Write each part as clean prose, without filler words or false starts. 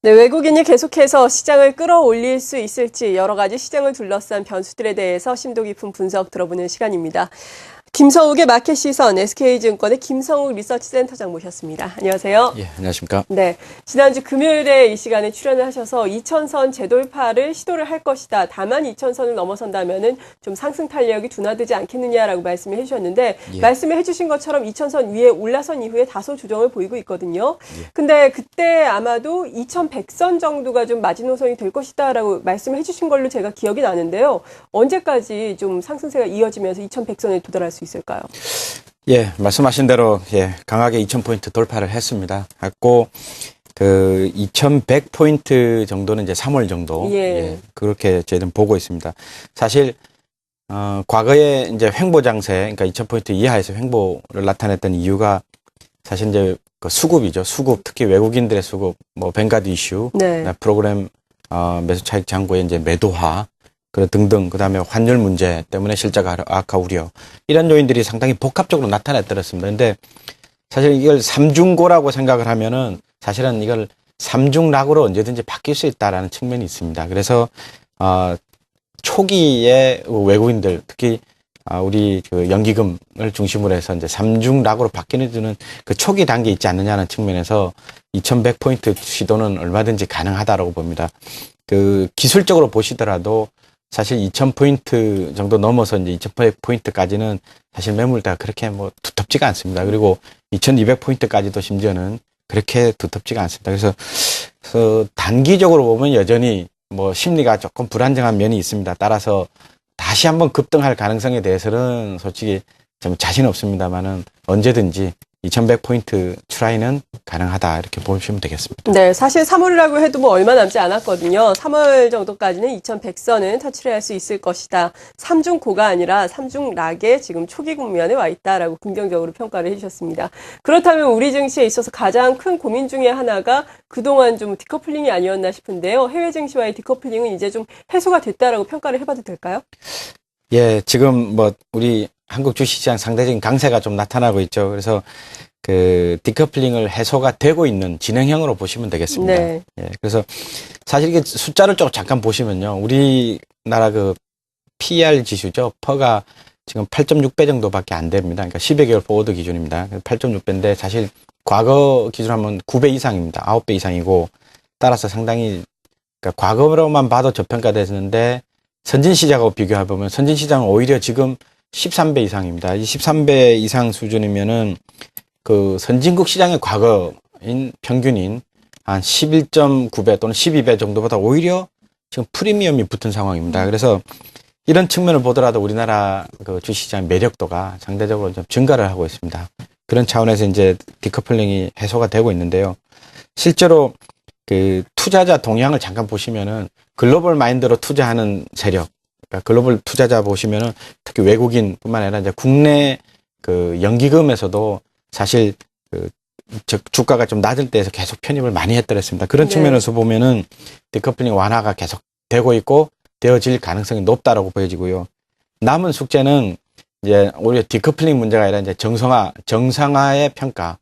네, 외국인이 계속해서 시장을 끌어올릴 수 있을지 여러 가지 시장을 둘러싼 변수들에 대해서 심도 깊은 분석 들어보는 시간입니다. 김성욱의 마켓 시선, SK증권의 김성욱 리서치센터장 모셨습니다. 안녕하세요. 예, 안녕하십니까. 네, 지난주 금요일에 이 시간에 출연을 하셔서 2000선 재돌파를 시도를 할 것이다. 다만 2000선을 넘어선다면은 좀 상승 탄력이 둔화되지 않겠느냐라고 말씀을 해주셨는데 말씀을 해주신 것처럼 2000선 위에 올라선 이후에 다소 조정을 보이고 있거든요. 근데 그때 아마도 2100선 정도가 좀 마지노선이 될 것이다라고 말씀을 해주신 걸로 제가 기억이 나는데요. 언제까지 좀 상승세가 이어지면서 2100선에 도달할 수 있을까요? 예, 말씀하신 대로 강하게 2000포인트 돌파를 했습니다. 했고 그 2100포인트 정도는 이제 3월 정도 그렇게 저희들은 보고 있습니다. 사실 과거에 이제 횡보 장세, 그러니까 2000포인트 이하에서 횡보를 나타냈던 이유가 사실 이제 그 수급이죠. 수급, 특히 외국인들의 수급, 뭐 뱅가드 이슈, 프로그램 매수 차익 잔고의 이제 매도화 등등, 그 다음에 환율 문제 때문에 실적 악화 우려, 이런 요인들이 상당히 복합적으로 나타났더랬습니다. 근데 사실 이걸 삼중고라고 생각을 하면은 사실은 이걸 삼중락으로 언제든지 바뀔 수 있다라는 측면이 있습니다. 그래서 초기에 외국인들, 특히 우리 그 연기금을 중심으로 해서 이제 삼중락으로 바뀌는 그 초기 단계에 있지 않느냐는 측면에서 2100포인트 시도는 얼마든지 가능하다라고 봅니다. 그 기술적으로 보시더라도 사실 2000포인트 정도 넘어서 이제 2100포인트까지는 사실 매물대가 그렇게 뭐 두텁지가 않습니다. 그리고 2200포인트까지도 심지어는 그렇게 두텁지가 않습니다. 그래서 단기적으로 보면 여전히 뭐 심리가 조금 불안정한 면이 있습니다. 따라서 다시 한번 급등할 가능성에 대해서는 솔직히 좀 자신 없습니다만은 언제든지 2100포인트 추라이는 가능하다, 이렇게 보시면 되겠습니다. 네, 사실 3월이라고 해도 뭐 얼마 남지 않았거든요. 3월 정도까지는 2100선은 터치를 할 수 있을 것이다. 삼중고가 아니라 삼중락에 지금 초기 국면에 와 있다라고 긍정적으로 평가를 해주셨습니다. 그렇다면 우리 증시에 있어서 가장 큰 고민 중에 하나가 그동안 좀 디커플링이 아니었나 싶은데요. 해외 증시와의 디커플링은 이제 좀 해소가 됐다라고 평가를 해봐도 될까요? 예, 지금 뭐 우리 한국 주식시장 상대적인 강세가 좀 나타나고 있죠. 그래서 그 디커플링을 해소가 되고 있는 진행형으로 보시면 되겠습니다. 예, 그래서 사실 이게 숫자를 좀 잠깐 보시면요, 우리나라 그 PER 지수죠. 퍼가 지금 8.6배 정도밖에 안 됩니다. 그러니까 10여 개월 포워드 기준입니다. 8.6배인데 사실 과거 기준하면 9배 이상입니다. 9배 이상이고, 따라서 상당히, 그러니까 과거로만 봐도 저평가됐는데 선진시장하고 비교해보면 선진시장은 오히려 지금 13배 이상입니다. 이 13배 이상 수준이면은 그 선진국 시장의 과거인 평균인 한 11.9배 또는 12배 정도보다 오히려 지금 프리미엄이 붙은 상황입니다. 그래서 이런 측면을 보더라도 우리나라 그 주식시장의 매력도가 상대적으로 좀 증가를 하고 있습니다. 그런 차원에서 이제 디커플링이 해소가 되고 있는데요. 실제로 그 투자자 동향을 잠깐 보시면은 글로벌 마인드로 투자하는 세력, 그러니까 글로벌 투자자 보시면은 특히 외국인뿐만 아니라 이제 국내 그 연기금에서도 사실 그 주가가 좀 낮을 때에서 계속 편입을 많이 했더랬습니다. 그런 측면에서 보면은 디커플링 완화가 계속 되고 있고 되어질 가능성이 높다라고 보여지고요. 남은 숙제는 이제 오히려 디커플링 문제가 아니라 이제 정상화의 평가,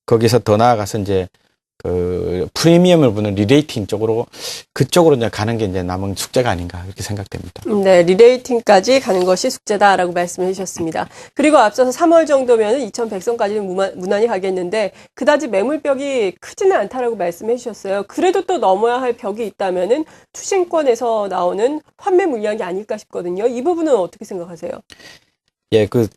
거기서 더 나아가서 이제 그 프리미엄을 부는 리레이팅 쪽으로, 그쪽으로 이제 가는 게 이제 남은 숙제가 아닌가, 이렇게 생각됩니다. 네, 리레이팅까지 가는 것이 숙제다라고 말씀해 주셨습니다. 그리고 앞서서 3월 정도면 2100선까지는 무난히 가겠는데 그다지 매물벽이 크지는 않다라고 말씀해 주셨어요. 그래도 또 넘어야 할 벽이 있다면은 투신권에서 나오는 환매 물량이 아닐까 싶거든요. 이 부분은 어떻게 생각하세요? 예, 그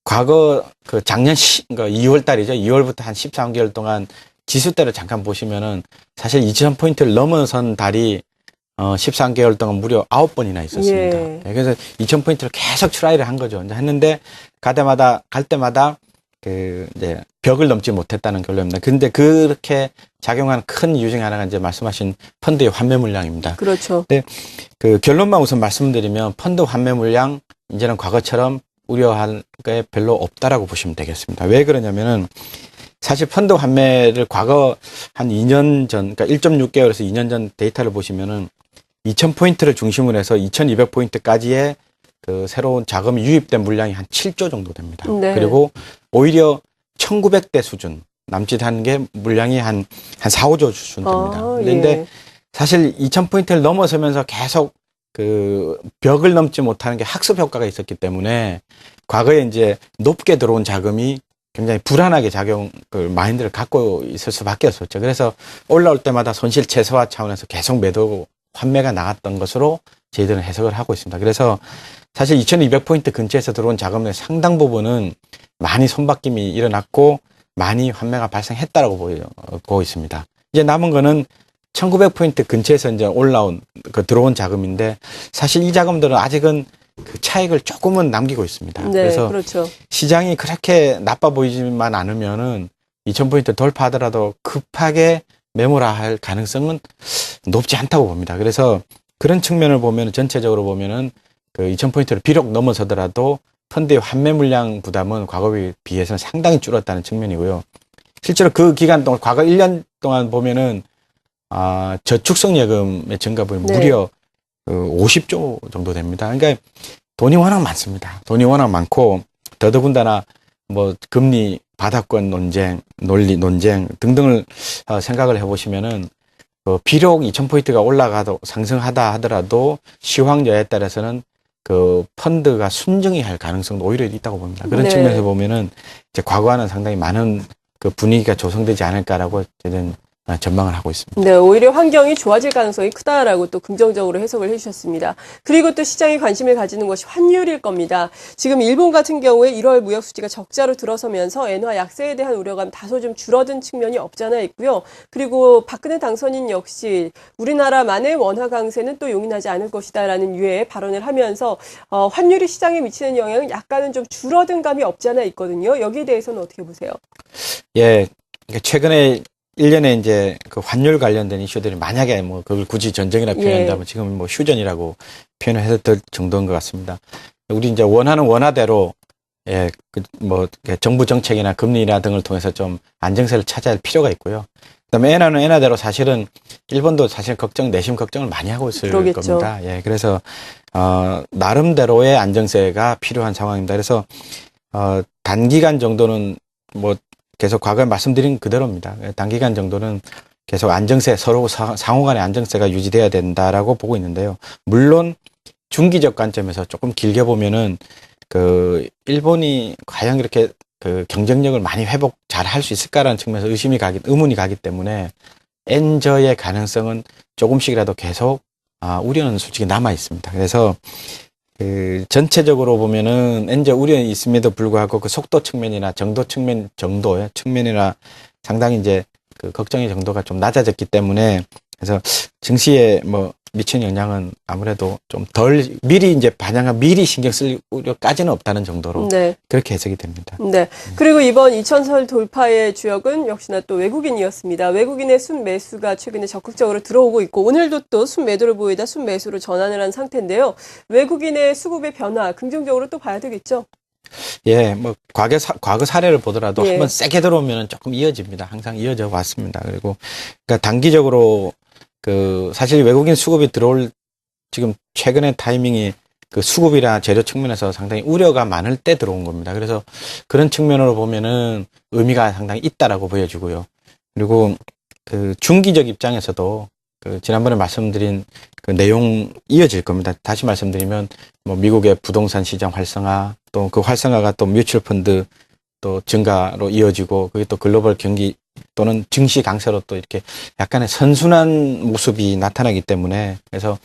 과거 그 작년 그러니까 2월 달이죠. 2월부터 한 13개월 동안 지수대를 잠깐 보시면은 사실 2000포인트를 넘어선 달이 13개월 동안 무려 9번이나 있었습니다. 그래서 2000포인트를 계속 트라이를 한 거죠. 이제 했는데 갈 때마다 그 이제 벽을 넘지 못했다는 결론입니다. 근데 그렇게 작용한 큰 이유 중에 하나가 이제 말씀하신 펀드의 환매 물량입니다. 그렇죠. 근데 그 결론만 우선 말씀드리면 펀드 환매 물량 이제는 과거처럼 우려할 게 별로 없다라고 보시면 되겠습니다. 왜 그러냐면은 사실 펀드 환매를 과거 한 2년 전, 그러니까 1.6개월에서 2년 전 데이터를 보시면은 2000포인트를 중심으로 해서 2200포인트까지의 그 새로운 자금이 유입된 물량이 한 7조 정도 됩니다. 그리고 오히려 1900대 수준, 남짓한 게 물량이 한 4, 5조 수준 됩니다. 그런데 예. 사실 2,000포인트를 넘어서면서 계속 그 벽을 넘지 못하는 게 학습 효과가 있었기 때문에 과거에 이제 높게 들어온 자금이 굉장히 불안하게 그 마인드를 갖고 있을 수밖에 없었죠. 그래서 올라올 때마다 손실 최소화 차원에서 계속 매도 환매가 나갔던 것으로 저희들은 해석을 하고 있습니다. 그래서 사실 2,200포인트 근처에서 들어온 자금의 상당 부분은 많이 손바뀜이 일어났고 많이 환매가 발생했다라고 보고 있습니다. 이제 남은 거는 1,900포인트 근처에서 이제 올라온 들어온 자금인데 사실 이 자금들은 아직은 그 차익을 조금은 남기고 있습니다. 네, 그래서 그렇죠. 시장이 그렇게 나빠 보이지만 않으면은 2,000포인트 돌파하더라도 급하게 매물화 할 가능성은 높지 않다고 봅니다. 그래서 그런 측면을 보면 전체적으로 보면은 그 2,000포인트를 비록 넘어서더라도 펀드의 환매 물량 부담은 과거에 비해서는 상당히 줄었다는 측면이고요. 실제로 그 기간 동안 과거 1년 동안 보면은 저축성 예금의 증가분이 네. 무려 50조 정도 됩니다. 그러니까 돈이 워낙 많습니다. 돈이 워낙 많고 더더군다나 뭐 금리 바닥권 논쟁 등등을 생각을 해보시면은 비록 2,000포인트가 올라가도 상승하다 하더라도 시황여에 따라서는 그 펀드가 순증이 할 가능성도 오히려 있다고 봅니다. 그런 네. 측면에서 보면은 이제 과거와는 상당히 많은 그 분위기가 조성되지 않을까라고 저는 전망을 하고 있습니다. 네, 오히려 환경이 좋아질 가능성이 크다라고 또 긍정적으로 해석을 해주셨습니다. 그리고 또 시장이 관심을 가지는 것이 환율일 겁니다. 지금 일본 같은 경우에 1월 무역 수지가 적자로 들어서면서 엔화 약세에 대한 우려감 다소 좀 줄어든 측면이 없잖아 있고요. 그리고 박근혜 당선인 역시 우리나라만의 원화 강세는 또 용인하지 않을 것이다라는 유의 발언을 하면서 환율이 시장에 미치는 영향은 약간은 좀 줄어든 감이 없지 않아 있거든요. 여기에 대해서는 어떻게 보세요? 예, 최근에 1년에 이제 그 환율 관련된 이슈들이 만약에 뭐 그걸 굳이 전쟁이라 표현한다면 지금 뭐 휴전이라고 표현을 해도 될 정도인 것 같습니다. 우리 이제 원하는 원화대로 뭐 정부 정책이나 금리나 등을 통해서 좀 안정세를 찾아야 할 필요가 있고요. 그다음에 엔화는 엔화대로 사실은 일본도 사실 내심 걱정을 많이 하고 있을 그러겠죠. 겁니다. 예, 그래서 나름대로의 안정세가 필요한 상황입니다. 그래서 단기간 정도는 뭐 계속 과거에 말씀드린 그대로입니다. 단기간 정도는 계속 안정세, 서로 상호 간의 안정세가 유지돼야 된다라고 보고 있는데요. 물론 중기적 관점에서 조금 길게 보면은 그 일본이 과연 그렇게 그 경쟁력을 많이 회복 잘 할 수 있을까라는 측면에서 의문이 가기 때문에 엔저의 가능성은 조금씩이라도 계속 우려는 솔직히 남아 있습니다. 그래서 그 전체적으로 보면은 엔저 우려는 있음에도 불구하고 그 속도 측면이나 정도의 측면이나 상당히 이제 그 걱정의 정도가 좀 낮아졌기 때문에 그래서 증시에 뭐 미치는 영향은 아무래도 좀 덜 미리 이제 미리 신경 쓸 우려까지는 없다는 정도로 네. 그렇게 해석이 됩니다. 네. 그리고 이번 2,000선 돌파의 주역은 역시나 또 외국인이었습니다. 외국인의 순매수가 최근에 적극적으로 들어오고 있고 오늘도 또 순매도를 보이다 순매수로 전환을 한 상태인데요. 외국인의 수급의 변화 긍정적으로 또 봐야 되겠죠? 예, 뭐 과거 사례를 보더라도 예. 한번 세게 들어오면 조금 이어집니다. 항상 이어져 왔습니다. 그리고 그러니까 단기적으로 그 사실 외국인 수급이 들어올 지금 최근의 타이밍이 그 수급이나 재료 측면에서 상당히 우려가 많을 때 들어온 겁니다. 그래서 그런 측면으로 보면은 의미가 상당히 있다라고 보여지고요. 그리고 그 중기적 입장에서도 그 지난번에 말씀드린 그 내용 이어질 겁니다. 다시 말씀드리면 뭐 미국의 부동산 시장 활성화 또 그 활성화가 또 뮤추얼 펀드 또 증가로 이어지고 그게 또 글로벌 경기 또는 증시 강세로 또 이렇게 약간의 선순환 모습이 나타나기 때문에 그래서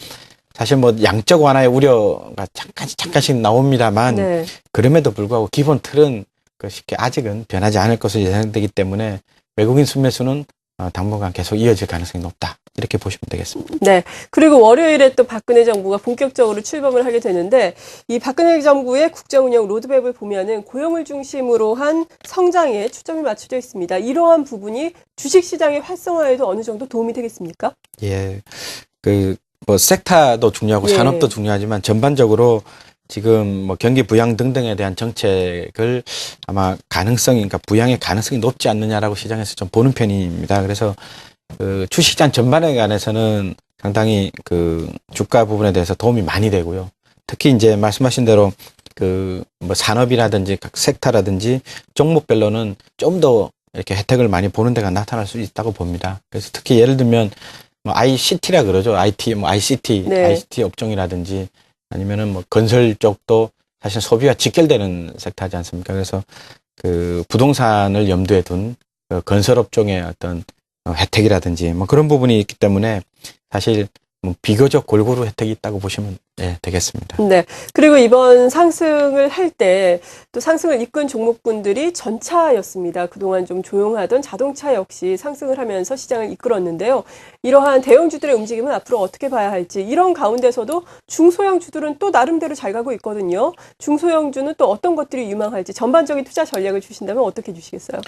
사실 뭐 양적 완화의 우려가 잠깐씩 나옵니다만 네. 그럼에도 불구하고 기본 틀은 쉽게 아직은 변하지 않을 것으로 예상되기 때문에 외국인 순매수는 당분간 계속 이어질 가능성이 높다. 이렇게 보시면 되겠습니다. 네. 그리고 월요일에 또 박근혜 정부가 본격적으로 출범을 하게 되는데 이 박근혜 정부의 국정운영 로드맵을 보면은 고용을 중심으로 한 성장에 초점이 맞춰져 있습니다. 이러한 부분이 주식시장의 활성화에도 어느 정도 도움이 되겠습니까? 예. 뭐 섹터도 중요하고 예. 산업도 중요하지만 전반적으로 지금 뭐 경기 부양 등등에 대한 정책을 아마 그러니까 부양의 가능성이 높지 않느냐라고 시장에서 좀 보는 편입니다. 그래서 그 주식시장 전반에 관해서는 상당히 그 주가 부분에 대해서 도움이 많이 되고요. 특히 이제 말씀하신 대로 그 뭐 산업이라든지 각 섹터라든지 종목별로는 좀 더 이렇게 혜택을 많이 보는 데가 나타날 수 있다고 봅니다. 그래서 특히 예를 들면 뭐 ICT라 그러죠. IT, 뭐 ICT, 네. ICT 업종이라든지 아니면은 뭐 건설 쪽도 사실 소비와 직결되는 섹터지 않습니까? 그래서 그 부동산을 염두에 둔 건설 업종의 어떤 혜택이라든지 뭐 그런 부분이 있기 때문에 사실 뭐 비교적 골고루 혜택이 있다고 보시면 되겠습니다. 네. 그리고 이번 상승을 할 때 또 상승을 이끈 종목군들이 전차였습니다. 그동안 좀 조용하던 자동차 역시 상승을 하면서 시장을 이끌었는데요. 이러한 대형주들의 움직임은 앞으로 어떻게 봐야 할지, 이런 가운데서도 중소형주들은 또 나름대로 잘 가고 있거든요. 중소형주는 또 어떤 것들이 유망할지 전반적인 투자 전략을 주신다면 어떻게 주시겠어요?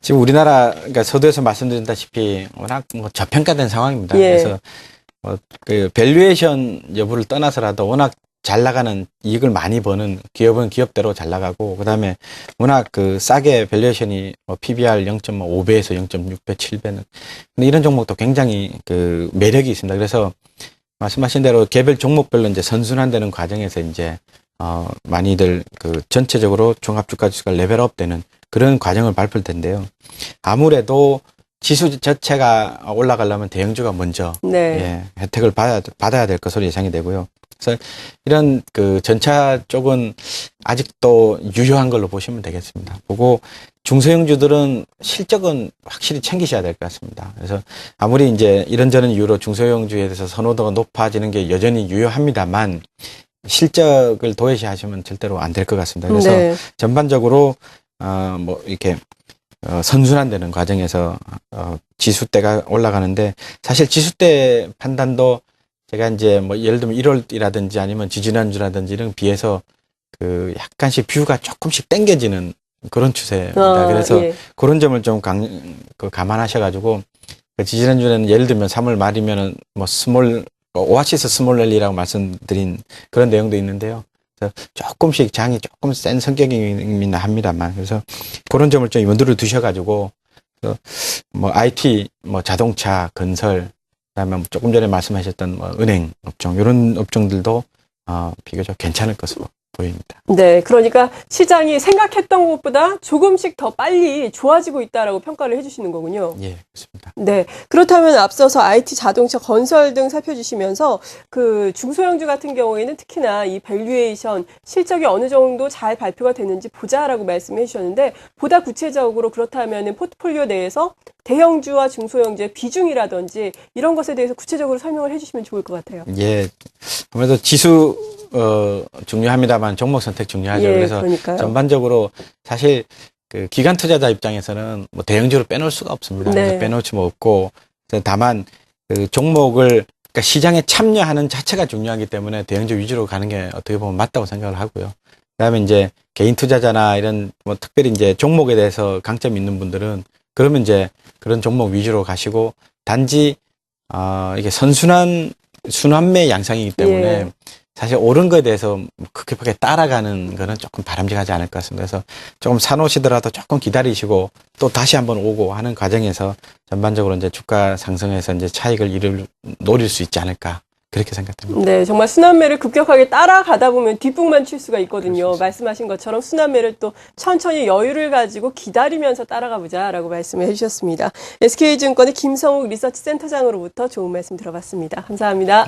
지금 우리나라, 그러니까 서두에서 말씀드렸다시피 워낙 뭐 저평가된 상황입니다. 예. 그래서 그 밸류에이션 여부를 떠나서라도 워낙 잘 나가는 이익을 많이 버는 기업은 기업대로 잘 나가고 그다음에 워낙 그 싸게 밸류에이션이 뭐 PBR 0.5배에서 0.6배, 7배는 근데 이런 종목도 굉장히 그 매력이 있습니다. 그래서 말씀하신 대로 개별 종목별로 이제 선순환되는 과정에서 이제 많이들 그 전체적으로 종합주가지수가 레벨업되는 그런 과정을 밟을 텐데요. 아무래도 지수 자체가 올라가려면 대형주가 먼저 네. 혜택을 받아야 될 것으로 예상이 되고요. 그래서 이런 그 전차 쪽은 아직도 유효한 걸로 보시면 되겠습니다. 보고 중소형주들은 실적은 확실히 챙기셔야 될 것 같습니다. 그래서 아무리 이제 이런저런 이유로 중소형주에 대해서 선호도가 높아지는 게 여전히 유효합니다만 실적을 도외시하시면 절대로 안 될 것 같습니다. 그래서 네. 전반적으로 뭐 이렇게 선순환되는 과정에서 지수대가 올라가는데 사실 지수대 판단도 제가 이제 뭐 예를 들면 1월이라든지 아니면 지지난주라든지 이런 비해서 그 약간씩 뷰가 조금씩 당겨지는 그런 추세입니다. 그래서 예. 그런 점을 좀 감안하셔가지고 그 지지난주에는 예를 들면 3월 말이면은 뭐 오아시스 스몰 랠리라고 말씀드린 그런 내용도 있는데요. 그래서 조금씩 장이 조금 센 성격이긴 합니다만 그래서 그런 점을 좀 염두를 두셔가지고 뭐 IT, 뭐 자동차, 건설, 그다음에 조금 전에 말씀하셨던 뭐 은행 업종 이런 업종들도 비교적 괜찮을 것으로 보입니다. 네, 그러니까 시장이 생각했던 것보다 조금씩 더 빨리 좋아지고 있다라고 평가를 해주시는 거군요. 예, 그렇습니다. 네, 그렇다면 앞서서 IT, 자동차, 건설 등 살펴주시면서 그 중소형주 같은 경우에는 특히나 이 밸류에이션 실적이 어느 정도 잘 발표가 됐는지 보자라고 말씀해 주셨는데 보다 구체적으로 그렇다면 포트폴리오 내에서 대형주와 중소형주의 비중이라든지 이런 것에 대해서 구체적으로 설명을 해주시면 좋을 것 같아요. 예, 아무래도 지수 중요합니다만 종목 선택 중요하죠. 예, 그래서 그러니까요. 전반적으로 사실 그 기관 투자자 입장에서는 뭐 대형주를 빼놓을 수가 없습니다. 네. 그래서 빼놓을 수 없고 다만 그 종목을 그러니까 시장에 참여하는 자체가 중요하기 때문에 대형주 위주로 가는 게 어떻게 보면 맞다고 생각을 하고요. 그다음에 이제 개인 투자자나 이런 뭐 특별히 이제 종목에 대해서 강점이 있는 분들은 그러면 이제 그런 종목 위주로 가시고 단지 이게 순환매 양상이기 때문에 예. 사실 옳은 거에 대해서 급하게 따라가는 거는 조금 바람직하지 않을 것 같습니다. 그래서 조금 사놓으시더라도 조금 기다리시고 또 다시 한번 오고 하는 과정에서 전반적으로 이제 주가 상승에서 이제 차익을 노릴 수 있지 않을까. 그렇게 생각됩니다. 네, 정말 순환매를 급격하게 따라가다 보면 뒷북만 칠 수가 있거든요. 말씀하신 것처럼 순환매를 또 천천히 여유를 가지고 기다리면서 따라가 보자라고 말씀을 해주셨습니다. SK증권의 김성욱 리서치 센터장으로부터 좋은 말씀 들어봤습니다. 감사합니다.